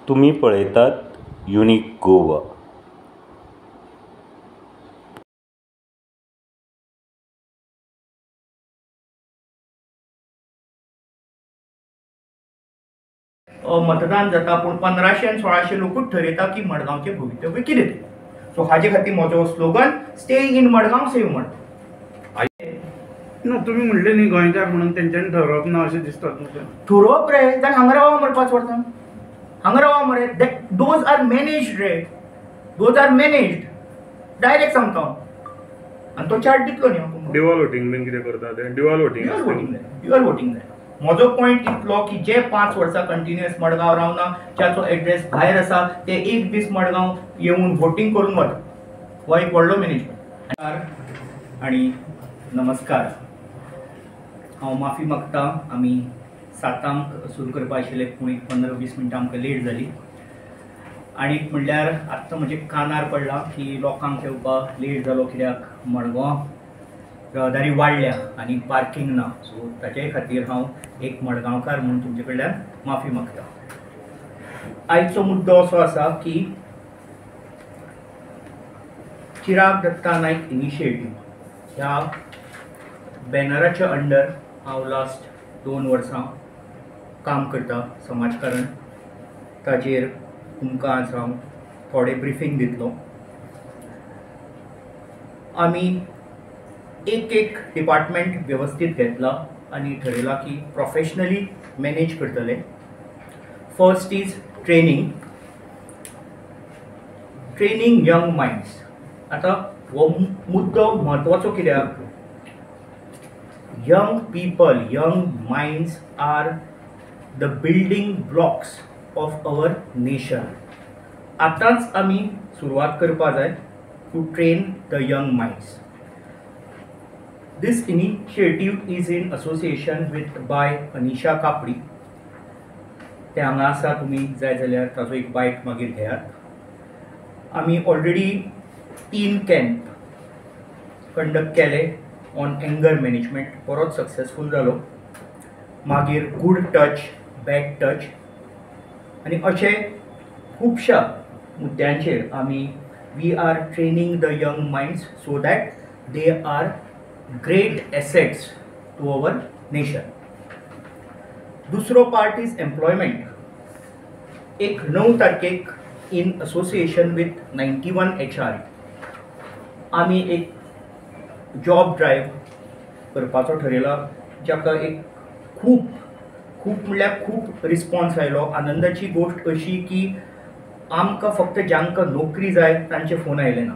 तुम्ही पळयतात युनिक गोवा. मतदान जाता पूण 1500 आनी 1600 लोकूच ठरयता की मडगांवचें भवितव्य कितें तें. सो हाजे खातीर म्हजो slogan stay in Madgaon save Madgaon. ना तुम्ही म्हणले न्ही गोंयकार म्हणून तेंच्यांनी ठरवप ना अशें दिसता तुमकां. ठरवप रे जाल्यार हांगा रावा मरे 5 वर्सां. हांगा रावा मरे. दोज आर मॅनेज्ड रे. Those are managed. डायरेक्ट सांगता हांव. आनी तो चार्ट दितलो न्ही हांव. ड्युअल वोटींग बीन कितें करता ते? ड्युअल वोटींग ड्युअल वोटींग जाय. म्हजो पॉयंट इतलो की जे 5 वर्सां कंटिन्युअस मडगांव रावना, ज्याचो एड्रेस भायर आसा ते एक दीस मडगांव येवन वोटींग करून वता. हो एक व्हडलो मॅनेजमेंट. आनी नमस्कार. हांव माफी मागतां. आमी 7 सुरू करपा आशिल्ले पूण 15-20 मिनटां आमकां लेट जाली. आनी म्हणल्यार आत्तां म्हजे कानार पडला की लोकांक येवपाक लेट जालो कित्याक मडगांव रहदारी वाडल्या आनी पार्किंग ना. सो ताचे खातीर हांव एक मडगांवकार म्हणून तुमचे कडल्यान माफी मागतां. आयचो मुद्दो असो आसा की चिराग दत्ता नायक इनिशिएटीव ह्या बॅनराच्या अंडर हांव लास्ट 2 वर्सां काम करता समाजकारण. ताचेर तुमकां आज हांव थोडें ब्रिफींग दितलो. आमी एक डिपार्टमेंट वेवस्थीत घेतला आनी ठरयलां की प्रोफेशनली मॅनेज करतले. First is training young minds. आतां हो मुद्दो म्हत्वाचो कित्याक young people, young minds are the building blocks of our nation. आतांच आमी सुरवात करपा जाय to train the young minds. This initiative is in association with by Anisha Kapri. ते हांगा आसा. तुमी जाय जाल्यार ताचो एक बायट मागीर घेयात. आमी ऑलरेडी 3 कॅम्प कंडक्ट केले ऑन एंगर मॅनेजमेंट. बरोच सक्सेसफूल जालो. मागीर गूड टच, बॅड टच आनी अशे खुबशा मुद्द्यांचेर आमी we are training the young minds so that they are great assets to our nation. दुसरो पार्ट इज एम्प्लॉयमेंट. 9 तारखेक इन असोसिएशन विथ 91 HR आमी एक जॉब ड्रायव्ह करपाचो ठरयला. जाका एक खूब म्हणल्यार खूब रिस्पॉन्स आयलो. आनंदाची गोश्ट अशी की आमकां फक्त ज्यांकां नोकरी जाय तांचे फोन आयले ना.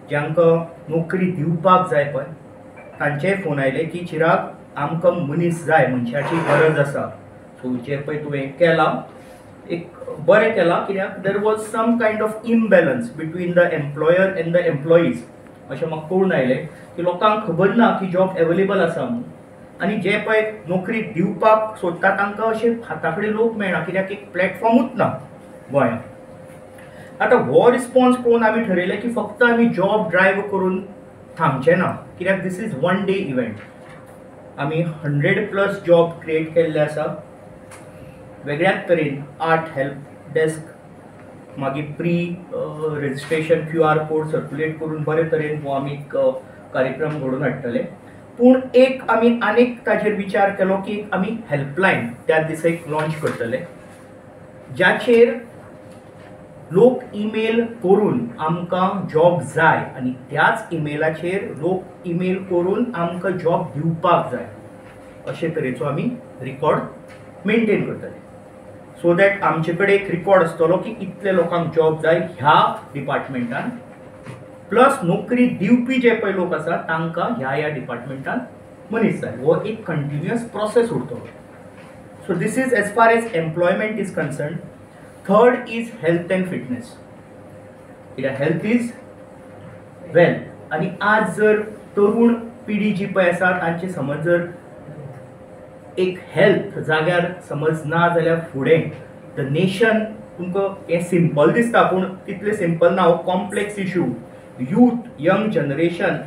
ज्यांकां नोकरी दिवपाक जाय पळय तांचेय फोन आयले की चिराग आमकां मनीस जाय, मनशाची गरज आसा. सो जे पळय तुवें केलां एक बरें केलां कित्याक there was some kind of imbalance between the employer and the employees अशें म्हाका कळून आयलें की लोकांक खबर ना की जॉब एवेलेबल आसा म्हणून. आनी जे पळय नोकरी दिवपाक सोदता तांकां अशे हाता कडेन लोक मेळना कित्याक एक प्लॅटफॉर्मूच ना गोंयांत. आतां हो रिस्पॉन्स पळोवन आमी ठरयलें की फक्त आमी जॉब ड्रायव्ह करून थांबचे ना कित्याक दीस इज 1 डे इव्हेंट. आमी 100+ जॉब क्रिएट केल्ले आसा वेगळ्याच तरेन. आर्ट हेल्प डेस्क, मागीर pre registration QR code circulate करून बरे तरेन हो आमी कार्यक्रम घडोवन हाडटले. पूण एक आमी आनीक ताचेर विचार केलो की आमी हेल्पलायन त्या दिसा एक लॉन्च करतले ज्याचेर लोक ईमेल करून आमकां जॉब जाय आनी त्याच ईमेलाचेर लोक ईमेल करून आमकां जॉब दिवपाक जाय अशे तरेचो आमी रिकॉर्ड मेंटेन करतले. सो दॅट आमचे कडेन एक रिकॉर्ड आसतलो की इतले लोकांक जॉब जाय ह्या डिपार्टमेंटान. प्लस नोकरी दिवपी जे पळय लोक आसा तांकां ह्या डिपार्टमेंटान मनीस जाय. हो एक कंटिन्युअस प्रोसेस उरतलो. So this is as far as employment is concern. Third is health and fitness. कित्याक हेल्थ इज वेल्थ. आनी आज जर तरुण पिढी जी पळय आसा तांचे समज जर एक हेल्थ जाग्यार समज ना जाल्यार फुडें द नेशन तुमकां हें सिंपल दिसता पूण तितलें सिंपल ना. हो complex issue. Youth young generation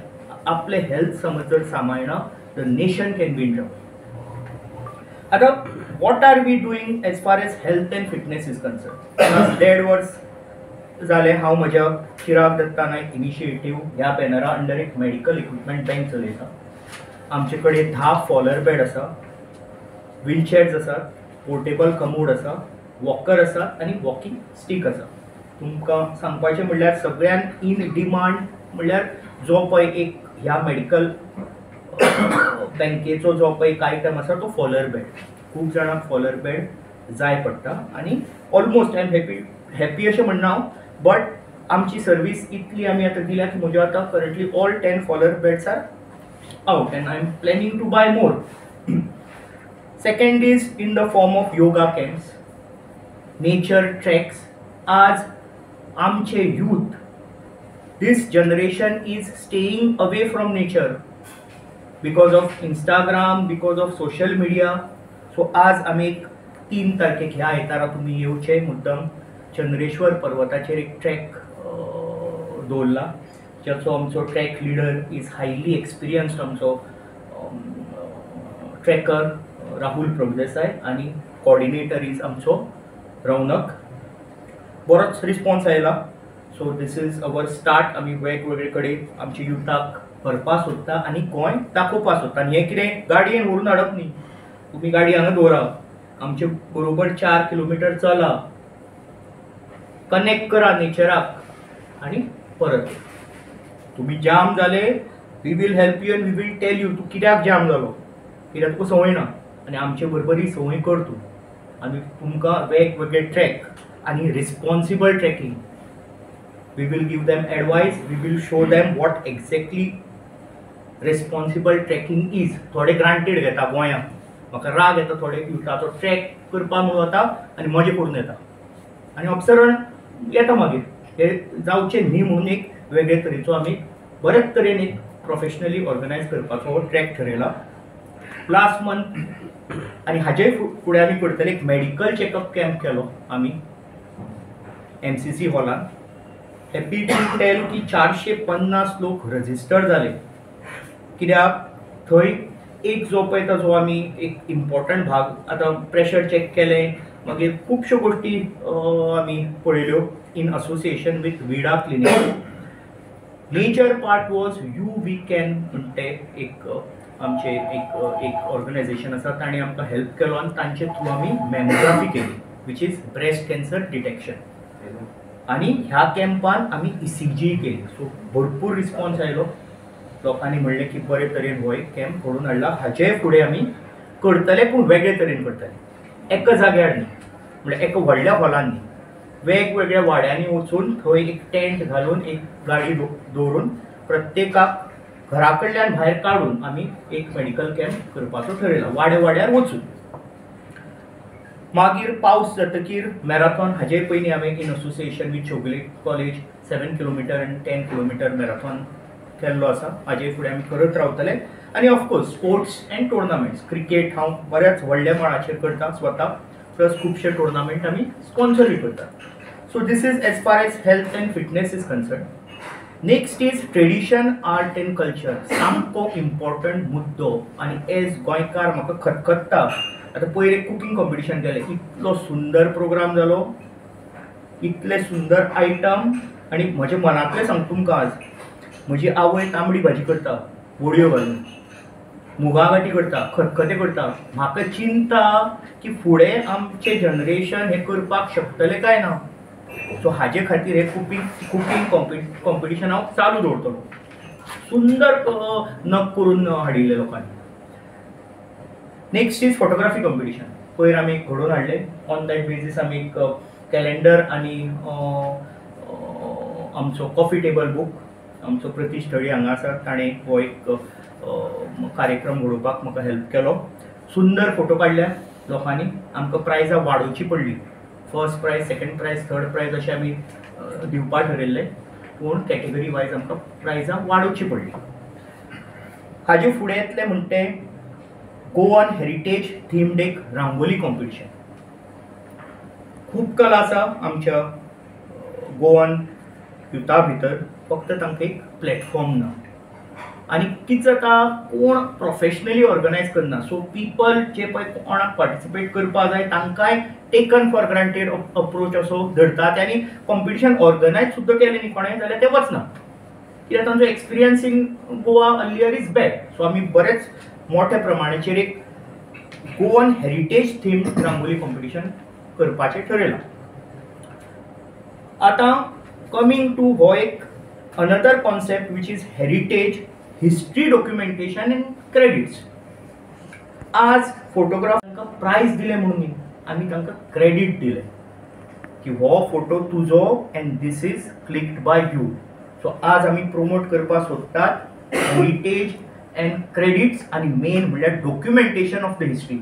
आपले हेल्थ समज जर सांबाळना the nation can be in trouble. आतां what are we doing as far as health and fitness is concerned? Last 1.5 वर्स जाले हांव म्हज्या चिराग दत्ता नायक इनिशिएटीव ह्या बॅनरा अंडर एक मेडिकल इक्विपमेंट बँक चलयता. आमचे कडेन 10 फॉलर बेड आसा, व्हीलचेअर्स आसात, पोर्टेबल कमोड आसा, वॉकर आसात आनी वॉकिंग स्टीक आसा. तुमकां सांगपाचें म्हणल्यार सगळ्यान इन डिमांड म्हणल्यार जो पळय एक ह्या मेडिकल बँकेचो जो पळय एक आयटम आसा तो फॉलर बेड. खूब जाणांक फॉलर बेड जाय पडटा आनी ऑलमोस्ट आय एम हॅपी अशें म्हणना हांव, बट आमची सर्वीस इतली आमी आतां दिल्या की म्हज्यो आतां currently all 10 Fowler beds are out and I am planning to buy more. Second is in the form of yoga camps, nature tracks. आज आमचे youth, this generation is staying away from nature because of Instagram, because of social media. So आज आमी 3 तारखेक ह्या आयतारा तुमी येवचे मुद्दम चंद्रेश्वर पर्वताचेर एक ट्रॅक दवरला, ज्याचो आमचो track leader is highly experienced आमचो ट्रॅकर राहुल प्रभुदेसाय आनी कोऑर्डिनेटर इज आमचो रौनक. बरोच रिस्पॉन्स आयला. So this is our start. आमी वेगवेगळे कडेन आमच्या युथाक व्हरपा सोदता आनी गोंय दाखोवपा सोदता. आनी हें कितें गाडयेन व्हरून हाडप न्ही, तुमी गाडी हांगा दवरा, आमचे बरोबर 4 किलोमिटर चला, कनेक्ट करा नेचराक आनी परत. तुमी जाम जाले, we will help you and we will tell you तूं कित्याक जाम जालो, कित्याक तुका संवय ना आनी आमचे बरोबर ही संवय कर तूं. आमी तुमकां वेगवेगळे ट्रॅक आनी responsible tracking, we will give them advice, we will show them what exactly responsible trekking is. थोडे ग्रांटेड घेता गोंयांत, म्हाका राग येता थोडे युथाचो ट्रॅक करपा म्हणून वता आनी मजा करून येता आनी ऑब्सर्वन येता मागीर. हे जावचें न्ही म्हणून एक वेगळे तरेचो आमी बरेच तरेन एक प्रोफेशनली ऑर्गनायज करपाचो ट्रॅक ठरयला लास्ट मंथ. आनी हाजे फुडें आमी करतले एक मेडिकल चॅकअप कॅम्प केलो आमी MCC हॉलान. हॅपी टू टेल की 450 लोक रजिस्टर जाले. कित्याक थंय एक जो पळय तो जो आमी एक इम्पॉर्टंट भाग आतां प्रेशर चॅक केलें, मागीर खुबश्यो गोश्टी आमी पळयल्यो in association with Vida clinic. Major part was we can म्हणटे एक आमचे एक ऑर्गनायझेशन आसा, ताणें आमकां हेल्प केलो आनी तांचे थ्रू आमी मॅमोग्राफी केली which is breast cancer detection. आनी ह्या कॅम्पान आमी ECG केली. सो भरपूर रिस्पॉन्स आयलो. लोकांनी म्हणलें की बरे तरेन हो एक कॅम्प घडोवन हाडला. हाचे फुडें आमी करतले पूण वेगळे तरेन करतले. एका जाग्यार न्ही, म्हणल्यार एका व्हडल्या हॉलान न्ही, वेगवेगळ्या वाड्यांनी वचून थंय एक टेंट घालून एक गाडी दवरून प्रत्येकाक घरा कडल्यान भायर काडून आमी एक मेडिकल कॅम्प करपाचो ठरयला वाड्यार वचून. मागीर पावस जातकीर मॅरेथॉन हाजे पयलीं हांवें in association with Chogle college 7 kilometre आनी 10 किलोमिटर मॅरेथॉन केल्लो आसा. हाजे फुडें आमी करत रावतले. आनी of course sports end tournaments, cricket हांव बऱ्याच व्हडल्या मळाचेर करता स्वता, प्लस खुबशे टुर्नामेंट आमी स्पॉन्सरूय करता. So this is as far as health and fitness is concern. Next is tradition, art and culture. सामको इम्पॉर्टंट मुद्दो आनी एज गोंयकार म्हाका खतखत्ता. आतां पयर एक कुकींग कॉम्पिटिशन केलें, इतलो सुंदर प्रोग्राम जालो, इतले सुंदर आयटम आनी म्हज्या मनांतलें सांगता तुमकां. आज म्हजी आवय तांबडी भाजी करता वडयो घालून, मुगा गाठी करता, खतखतें करता. म्हाका चिंता की फुडें आमचें जनरेशन हें करपाक शकतलें काय ना. सो हाजे खातीर हे कुकींग कॉम्पिटिशन हांव चालू दवरतलो. सुंदर नग करून हाडिल्ले लोकांनी. Next is photography competition. पयर आमी एक घडोवन हाडलें. ऑन दॅट बेजीस आमी एक कॅलेंडर आनी आमचो कॉफी टेबल बूक आमचो प्रतीश थळी हांगा आसा, ताणें हो एक कार्यक्रम घडोवपाक म्हाका हेल्प केलो. सुंदर फोटो काडल्या लोकांनी. आमकां प्रायजां वाडोवची पडली. First prize, second prize, third prize अशें आमी दिवपा ठरयल्लें, पूण कॅटेगरी वायज आमकां प्रायजां वाडोवची पडली. हाजे फुडें येतलें म्हणटे गोवन हेरिटेज थीम्ड एक रांगोली कॉम्पिटिशन. खूब कला आसा आमच्या गोवन युथा भितर, फक्त तांकां एक प्लॅटफॉर्म ना. आनी कितें जाता कोण प्रोफेशनली ऑर्गनायज करना सो पीपल जे पळय कोणाक पार्टिसिपेट करपाक जाय तांकांय टेकन फॉर ग्रांटेड अप्रोच असो धरतात आनी कॉम्पिटिशन ऑर्गनायज सुद्दां केलें न्ही कोणें जाल्यार ते वचना कित्याक तांचो experience in Goa earlier is bad so आमी बरेच मोठ्या प्रमाणाचेर एक Goan heritage theme rangoli competition करपाचें ठरयलां. आतां कमिंग टू हो एक another concept which is heritage history documentation end credits. आज फोटोग्राफ तांकां प्रायज दिलें म्हणून न्ही आमी तांकां क्रेडीट दिलें की हो फोटो तुजो and this is clicked by you. So आज आमी प्रमोट करपाक सोदतात हेरिटेज एंड क्रेडिट्स आनी मेन म्हणल्यार डॉक्युमेंटेशन ऑफ द हिस्ट्री.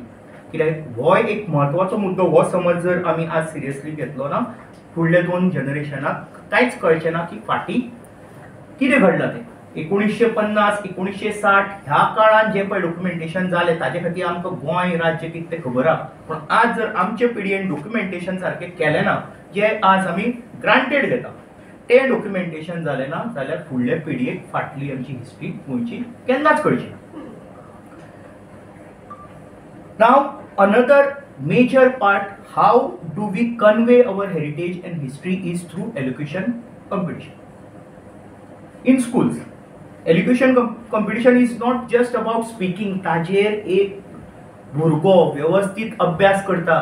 कित्याक हो एक म्हत्वाचो मुद्दो हो समज जर आमी आज सिरियसली घेतलो ना फुडल्या 2 जनरेशनाक कांयच कळचें ना की फाटीं कितें घडलां तें. 1950 1960 ह्या काळान जे पळय डॉक्युमेंटेशन जालें ताजे खातीर आमकां गोंय राज्य कितें तें खबर आहा पूण आज जर आमचे पिडयेन डॉक्युमेंटेशन सारकें केलें ना जे आज आमी ग्रांटेड घेता तें डॉक्युमेंटेशन जालें ना जाल्यार फुडल्या पिडयेक फाटली आमची हिस्ट्री गोंयची केन्नाच कळची ना. नाव another major part how do we convey our heritage and history is through elocution competition. In schools, elocution competition is not just about speaking. ताजेर एक भुरगो व्यवस्थित अभ्यास करता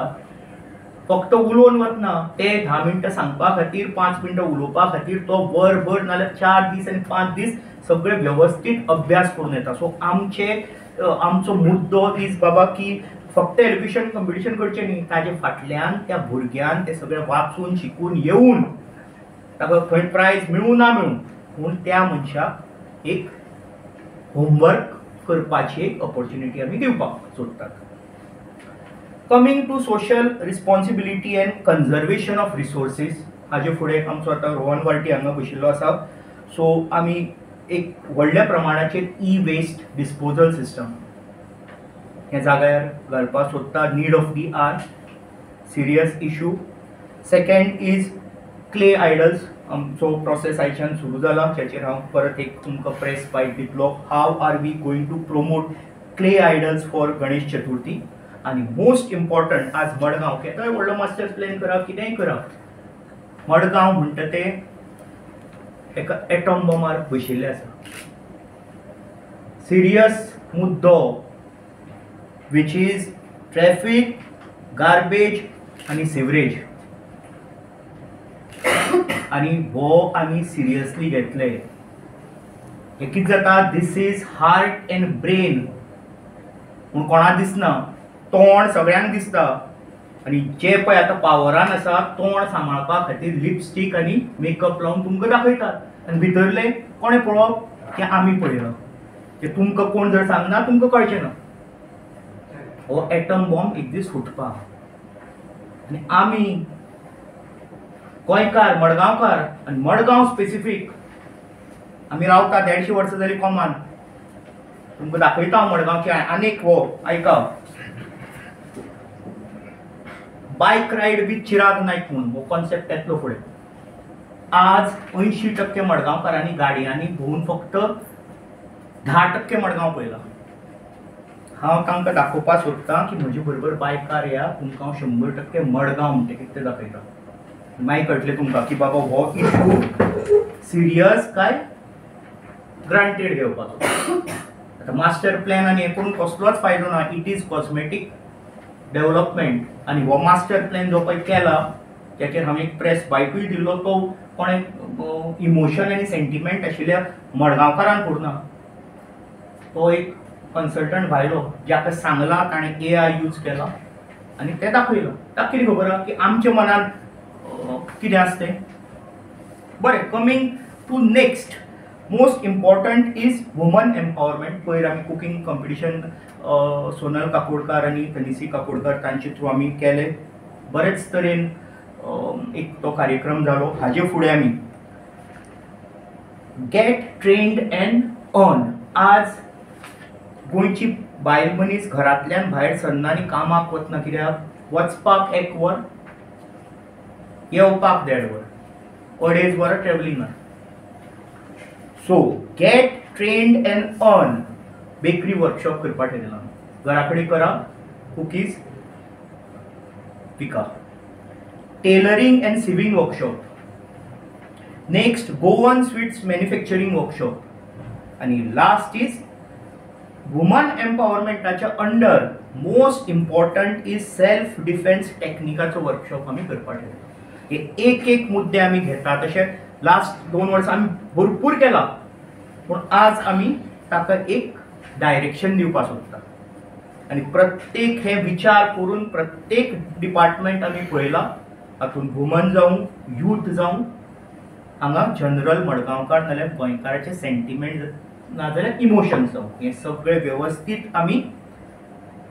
फक्त उलोवन वतना ते 10 मिनटां सांगपा खातीर 5 मिनटां उलोवपा खातीर तो वरभर नाल्यार 4 दीस आनी 5 दीस सगळे व्यवस्थित अभ्यास करून येता. सो आमचो मुद्दो इज बाबा की फक्त एज्युकेशन कॉम्पिटिशन करचें न्ही ताजे फाटल्यान त्या भुरग्यान ते सगळें वाचून शिकून येवन ताका खंय प्रायज मेळूं ना मेळूं पूण त्या मनशाक एक होमवर्क करपाची एक ऑपॉर्च्युनिटी आमी दिवपाक सोदतात. Coming to social responsibility and conservation of resources हाजे फुडें आमचो आतां रोहन वार्टी हांगा बशिल्लो आसा. सो आमी एक व्हडल्या प्रमाणाचेर ई वेस्ट डिस्पोजल सिस्टम ह्या जाग्यार घालपाक सोदता. Need of the hour serious issue. Second is clay idols. आमचो प्रोसेस आयच्यान सुरू जाला जाचेर हांव परत एक तुमकां प्रेस बायट दितलो. How are we going to promote clay idols for Ganesh Chaturthi. आनी मोस्ट इम्पॉर्टंट आज मडगांव केन्नाय व्हडलो मास्टर प्लॅन करप कितेंय करप मडगांव म्हणटा ते एका एटॉम बॉम्बार बशिल्ले आसा. सिरियस मुद्दो which is traffic, garbage आणि sewerage. आणि हो आमी सिरियसली घेतले. हे कितें जाता दिस इज हार्ट एंड ब्रेन पूण कोणाक दिसना तोंड सगळ्यांक दिसता आनी जे पळय आतां पावरान आसा तोंड सांबाळपा खातीर लिपस्टीक आनी मेकअप लावन तुमकां दाखयतात आनी भितरले कोणें पळोवप की आमी पळयलो ते तुमकां कोण जर सांगना तुमकां कळचें ना. हो एटम बॉम्ब एक दीस फुटपा आनी आमी गोंयकार मडगांवकार आनी मडगांव स्पेसिफीक आमी रावता 150 वर्सां जाली कोमान. तुमकां दाखयता हांव मडगांवची आनीक हो आयका बायक रायड विथ चिराग नायक म्हणून हो कॉन्सेप्ट येतलो फुडें. आज 80% मडगांवकारांनी गाडयांनी भोंवून फक्त 10% मडगांव पळयला. हांव तांकां दाखोवपाक सोदतां की म्हजे बरोबर बायकार या तुमकां हांव 100% मडगांव म्हणटा कितें तें दाखयता. मागीर कळटलें तुमकां की बाबा हो इशू सिरियस काय ग्रांटेड घेवपाचो. आतां मास्टर प्लॅन आनी हें करून कसलोच फायदो ना. It is cosmetic development. आनी हो मास्टर प्लॅन जो पळय केला त्याचेर हांवें एक प्रेस बायटूय दिल्लो तो कोणें इमोशन आनी सेंटिमेंट आशिल्ल्या मडगांवकारान करना. तो एक कन्सल्टंट भायलो जाका सांगला ताणें AI यूज केला आनी तें दाखयलां. ताका कितें खबर आहा की आमच्या मनान कितें आसा तें. बरें coming to next most important is woman empowerment. पयर आमी कुकींग कॉम्पिटिशन सोनल काकोडकार आनी तनिसी काकोडकार तांचे थ्रू आमी केले. बरेच तरेन एक तो कार्यक्रम जालो. हाजे फुडें आमी गेट ट्रेन्ड एंड अर्न. आज गोंयची बायल मनीस घरांतल्यान भायर सरना आनी कामाक वचना. कित्याक वचपाक 1 वर येवपाक 1.5 वर 2.5 वरां ट्रॅव्हलिंगान. So get trained and earn bakery workshop करपा ठरयला. घरा कडेन करा, कुकीज विका. Tailoring and sewing workshop. Next Goan sweets manufacturing workshop. आणि लास्ट इज वुमन एम्पावरमेंटाच्या under most important is self defence टेक्निकाचो वर्कशॉप आमी करपा ठरयला. हे एक एक मुद्दे आमी घेता. तशें लास्ट 2 वर्सां आमी भरपूर केला, पूण आज आमी ताका एक डायरेक्शन दिवपाक सोदता. आनी प्रत्येक हे विचार करून प्रत्येक डिपार्टमेंट आमी पळयला. हातूंत वुमन जावं, यूथ जावं, हांगा जनरल मडगांवकार नाजाल्यार गोंयकाराचे सेंटिमेंट नाजाल्यार इमोशन्स जावं, हे सगळे व्यवस्थीत आमी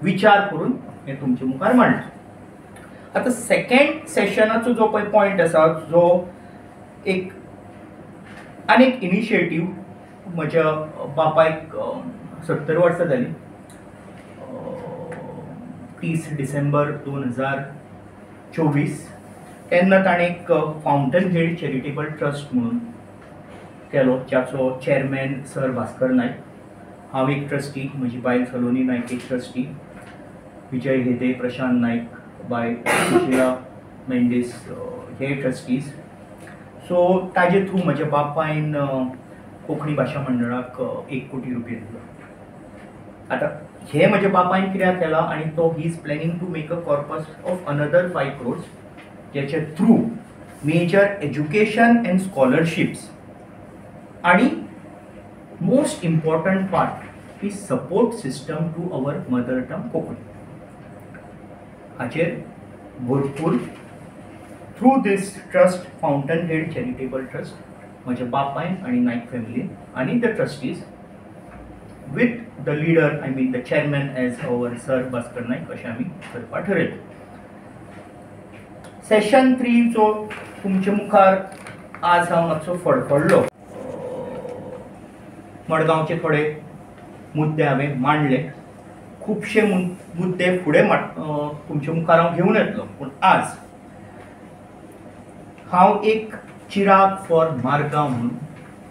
विचार करून हे तुमचे मुखार मांडला. आता सेकंड सेशनाचो जो पळय पॉयंट आसा, जो एक आनीक इनिशिएटीव म्हज्या बापायक 70 वर्सां जाली. 30 डिसेंबर 2024 तेन्ना ताणें एक फावंटन हेड चॅरिटेबल ट्रस्ट म्हणून केलो, ज्याचो चेअरमॅन सर भास्कर नायक. हांव एक ट्रस्टी, म्हजी बायल सलोनी नायक एक ट्रस्टी, विजय हेदे, प्रशांत नायक, बाय सुशिला मेंडीस हे ट्रस्टीज. सो ताजे थ्रू म्हज्या बापायन कोंकणी भाशा मंडळाक 1 कोटी रुपया दिलो. आतां हे म्हज्या बापायन कित्याक केला, आनी तो he is planning to make a corpus of another 5 crores, जेचे through major education and scholarships आणि most important part is support system to our mother tongue Konkani. हाचेर भरपूर थ्रू दिस ट्रस्ट, फावंटन हेड चॅरिटेबल ट्रस्ट, म्हज्या बापायन आनी नायक फॅमिलीन आनी the trustees with the leader, I mean the chairman as our sir Bhaskar Naik, अशें आमी करपा ठरयलें. सेशन 3 जो तुमचे मुखार आज हांव मातसो फडफडलो. मडगांवचे थोडे मुद्दे हांवें मांडले. खुबशे मुद्दे फुडें तुमचे मुखार हांव घेवन येतलो, पूण आज हांव एक चिराग फॉर मारगांव म्हणून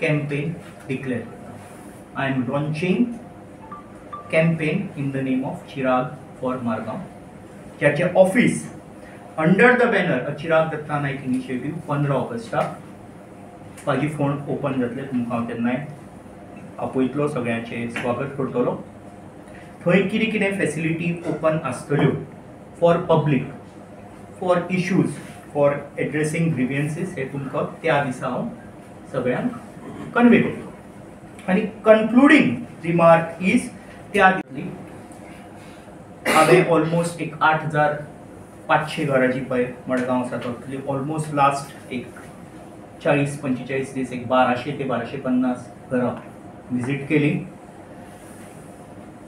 कॅम्पेन डिक्लेअर करता. I am launching campaign in the name of Chirag for Margao, ज्याचे office under the banner a Chirag Datta Naik initiative 15 ऑगस्टाक ताजी फोन ओपन जातले. तुमकां हांव तेन्नाय आपयतलो, सगळ्यांचे स्वागत करतलो. थंय कितें कितें फॅसिलिटी ओपन आसतल्यो for public, for issues, for addressing grievances, हे तुमकां त्या दिसा हांव सगळ्यांक कन्वे करतलो. आनी कन्क्लुडींग रिमार्क इज त्या दिसली हांवें ऑलमोस्ट एक 8500 घरां जी पळय मडगांव आसा तातूंतली ऑलमोस्ट लास्ट एक 40-45 दीस एक 1200 ते 1250 घरां विजीट केली.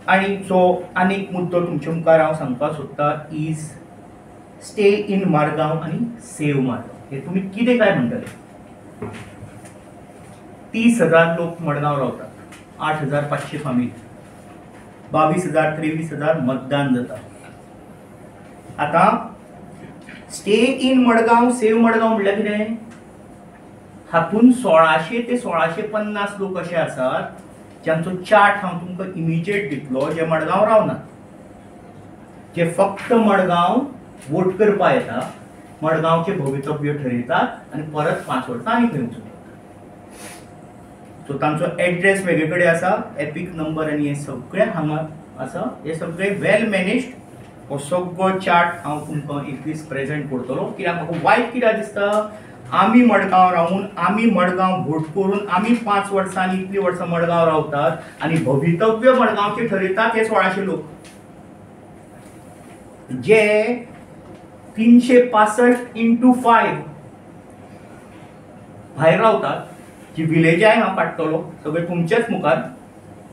आनी सो आनीक मुद्दो तुमच्या मुखार हांव सांगपाक सोदता इज स्टे इन मारगांव आनी सेव मारगांव. हे तुमी कितें काय म्हणटले? 30,000 लोक मडगांव रावतात, 8,500 फामील, 22,000-23,000 मतदान जाता. आतां stay in Madgaon save Madgaon म्हणल्यार कितें? हातून 1600 ते 1650 लोक असे आसात ज्यांचो चार्ट हांव तुमकां इमिजिएट दितलो, जे मडगांव रावनात, जे फक्त मडगांव वोट करपा येता, मडगांवचे भवितव्य ठरयतात आनी परत 5 वर्सां आनी खंय वचूंक. सो तांचो एड्रेस वेगळे कडेन आसा, एपिक नंबर आनी हे सगळे हांगा आसा. हे सगळे वेल मॅनेज्ड. हो सगळो चार्ट हांव तुमकां एक दीस प्रेजेंट करतलो. कित्याक म्हाका वायट कित्याक दिसता, आमी मडगांव रावून, आमी मडगांव वोट करून, आमी 5 वर्सां आनी इतलीं वर्सां मडगांव रावतात आनी भवितव्य मडगांवचे ठरयतात हे 1600 लोक, जे 365x5 भायर रावतात. जी विलेजाय हांव काडटलो सगळे तुमचेच मुखार.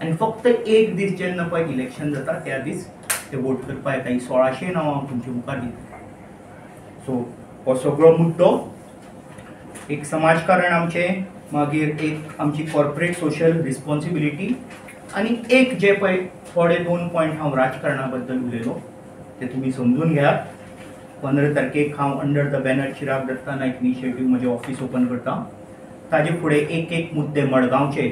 आनी फक्त एक दीस जेन्ना पळय इलेक्शन जाता त्या दीस ते वोट करपा येता. ही 1600 नांवां हांव तुमच्या मुखार दिता. सो हो सगळो मुद्दो एक समाजकारण आमचें, मागीर एक आमची कॉर्पोरेट सोशल रिस्पॉन्सिबिलिटी, आनी एक जे पळय थोडे 2 पॉयंट हांव राजकारणा बद्दल उलयलो ते तुमी समजून घेयात. 15 तारखेक हांव under the banner Chirag Datta Naik initiative म्हजें ऑफिस ओपन करता. ताजे फुडें एक एक मुद्दे मडगांवचे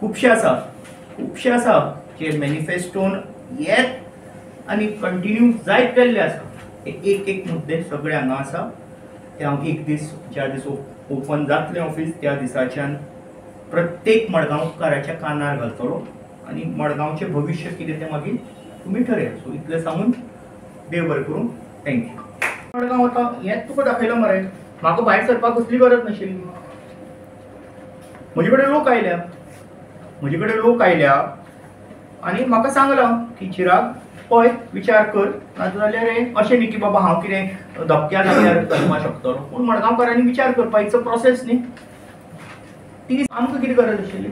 खुबशे आसा जे मॅनिफेस्टोन येत आनी कंटिन्यू जायत गेल्ले आसा. एक एक मुद्दे सगळे हांगा आसा ते हांव एक दीस ज्या दीस ओपन जातलें ऑफिस त्या दिसाच्यान प्रत्येक मडगांवकाराच्या कानार घालतलो आनी मडगांवचें भविश्य कितें तें मागीर तुमी ठरया. सो इतलें सांगून देव बरें करूं. थँक्यू. मडगांव आतां हेंच तुका दाखयलां मरे. म्हाका भायर सरपाक कसली गरज नाशिल्ली. म्हजे कडेन लोक आयल्या आनी म्हाका सांगलां की चिराग पळय विचार कर नाजाल्यार अशें न्ही की बाबा हांव कितें धपक्या जाग्यार चलपाक शकतलो. पूण मडगांवकारांनी विचार करपाक इट्स अ प्रोसेस न्ही. ती आमकां कितें गरज आशिल्ली.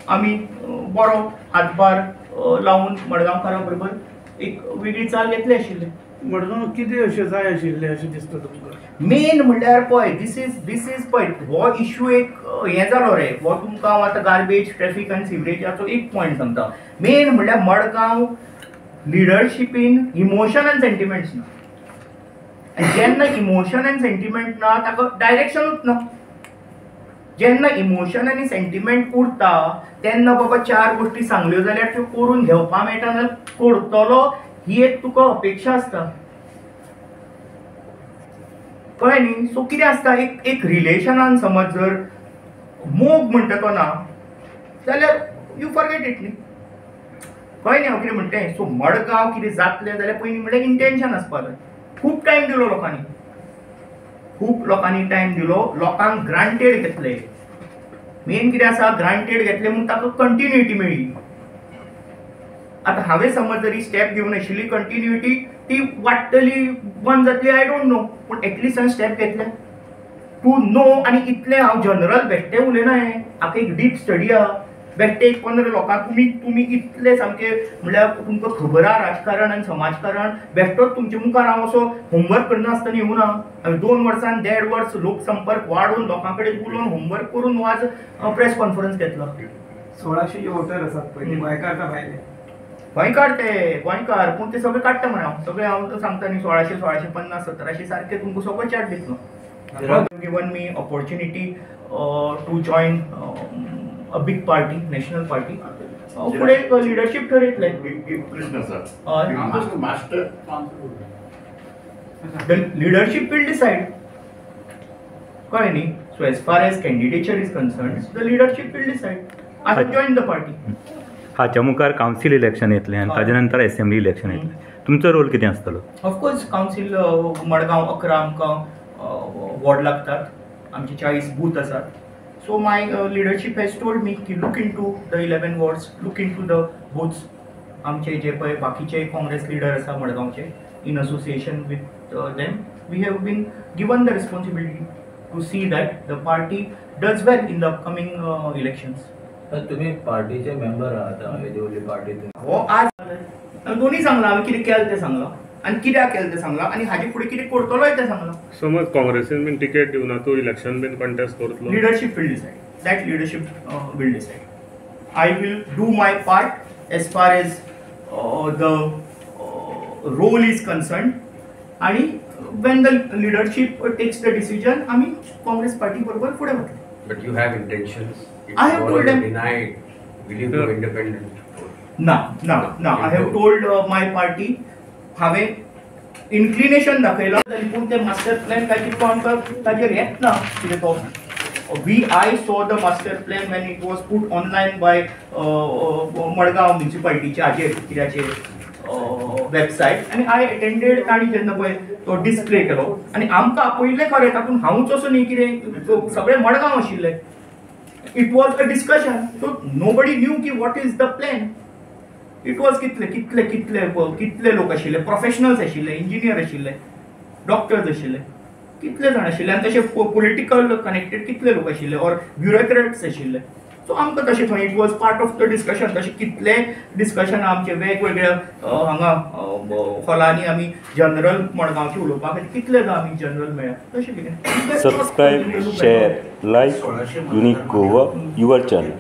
आमी बरो हातभार लावून मडगांवकारा बरोबर एक वेगळी चाल घेतली आशिल्ली. मडगांव कितें अशें जाय आशिल्लें अशें दिसता तुमकां? मेन म्हणल्यार पळय दिस इज पळय हो इश्यू एक हें जालो रे. हो तुमकां हांव आतां गार्बेज ट्रॅफिक आनी सिवरेजाचो एक पॉयंट सांगता. मेन म्हणल्यार मडगांव लिडरशिपीन इमोशन आनी सेंटिमेंट्स ना. आनी जेन्ना इमोशन आनी सेंटिमेंट ना ताका डायरेक्शनूच ना. जेन्ना इमोशन आनी सेंटिमेंट उरता तेन्ना बाबा चार गोष्टी सांगल्यो जाल्यार त्यो करून घेवपा मेळटा ना करतलो ही एक तुका अपेक्षा आसता. कळ्ळें न्ही. सो कितें आसता एक रिलेशनान समज जर मोग म्हणटा तो ना जाल्यार यू फॉरगेट इट न्ही. कळ्ळें न्ही हांव कितें म्हणटें. सो मडगांव कितें जातलें जाल्यार पयलीं म्हणल्यार इंटेंशन आसपाक जाय. खूब टायम दिलो लोकांनी. खूब लोकांनी टायम दिलो. लोकांक ग्रांटेड घेतले. मेन कितें आसा ग्रांटेड घेतले म्हणून ताका कंटिन्युटी मेळ्ळी. आतां हांवें समज जरी स्टेप घेवन आशिल्ली कंटिन्युटी ती वाडटली बंद जातली आय डोंट नो. पूण एटलिस्ट हांवें स्टेप घेतले टू नो. आनी इतलें हांव जनरल बेश्टें उलयना. हाका एक डीप स्टडी आहा. बेश्टे एक 15 लोकांक तुमी इतले सामके म्हणल्यार तुमकां खबर आहा राजकारण आनी समाजकारण बेश्टोच तुमचे मुखार हांव असो होमवर्क करनासतना येवना. हांवें 2 वर्सां 1.5 वर्स लोकसंपर्क वाडून लोकां कडेन उलोवन होमवर्क करून आज प्रेस कॉन्फरन्स घेतलो. 1600 वोटर आसात पळय गोंयकार का भायले? गोंयकार पूण ते सगळे काडटा मरे. हांव सगळे हांव सांगता न्ही 1650 1700 सारखे तुमकां सगळे चार्ट दितलो. Given me opportunity to join a big party national party. फुडें लिडरशीप ठरयतले. Leadership will decide. कळ्ळें न्ही. So as far as candidature is concerned the leadership will decide. I will join the party. हाच्या मुखार council election येतलें आनी ताजे नंतर असेंब्ली इलेक्शन येतलें. तुमचो रोल कितें आसतलो? ऑफकोर्स कावन्सील मडगांव 11 आमकां वॉर्ड लागतात. आमचे 40 बूथ आसात. So my leadership has told me की look into the 11 wards, look into the booths. आमचे जे पळय बाकीचे काँग्रेस लिडर आसा मडगांवचे in association with them we have been given the responsibility to see that the party does well in the upcoming elections. तुम्ही पार्टीचे member आहात वेगवेगळी पार्टी. हो आज दोन्ही सांगला. हांवें कितें केलें तें सांगलां आनी कित्याक केलें तें सांगलां आनी हाजे फुडें कितें करतलोय तें सांगलां. समज काँग्रेसीन बीन टिकेट दिवना तूं इलेक्शन बीन कंटेस्ट करतलो? Leadership will decide. That leadership will decide. I will do my part as far as the role is concerned. आनी when the leadership takes the decision आमी काँग्रेस पार्टी बरोबर फुडें वतले. But you have intentions. I have told them. Denied. Will you go independent? ना. I have told my party. हांवें inclination दाखयलां पूण ते मास्टर प्लॅन काय कितें आमकां ताजेर येत ना. कितें तो I saw the master plan when it was put online by Madgaon म्युनिसिपालिटीचे हाजेर कित्याचेर वेबसायट आनी आय अटेंडेड. ताणी जेन्ना पळय तो डिस्प्ले केलो आनी आमकां आपयलें खरें तातूंत हांवूच असो न्ही कितें सगळें मडगांव आशिल्लें. It was a discussion. So nobody knew की what is the plan. It was कितले लोक आशिल्ले. प्रोफेशनल्स आशिल्ले, इंजिनियर आशिल्ले, डॉक्टर्स आशिल्ले, कितले जाण आशिल्ले आनी तशे पॉलिटिकल कनेक्टेड कितले लोक आशिल्ले ऑर ब्युरोक्रेट्स आशिल्ले. सो आमकां तशें थंय it was part of the discussion. तशें कितले डिस्कशन आमचे वेगवेगळ्या हांगा हॉलांनी आमी जनरल मडगांवचे उलोवपाक कितलेदां आमी जनरल मेळ्ळ्या तशें कितें. Subscribe, share, like unique Goa your channel.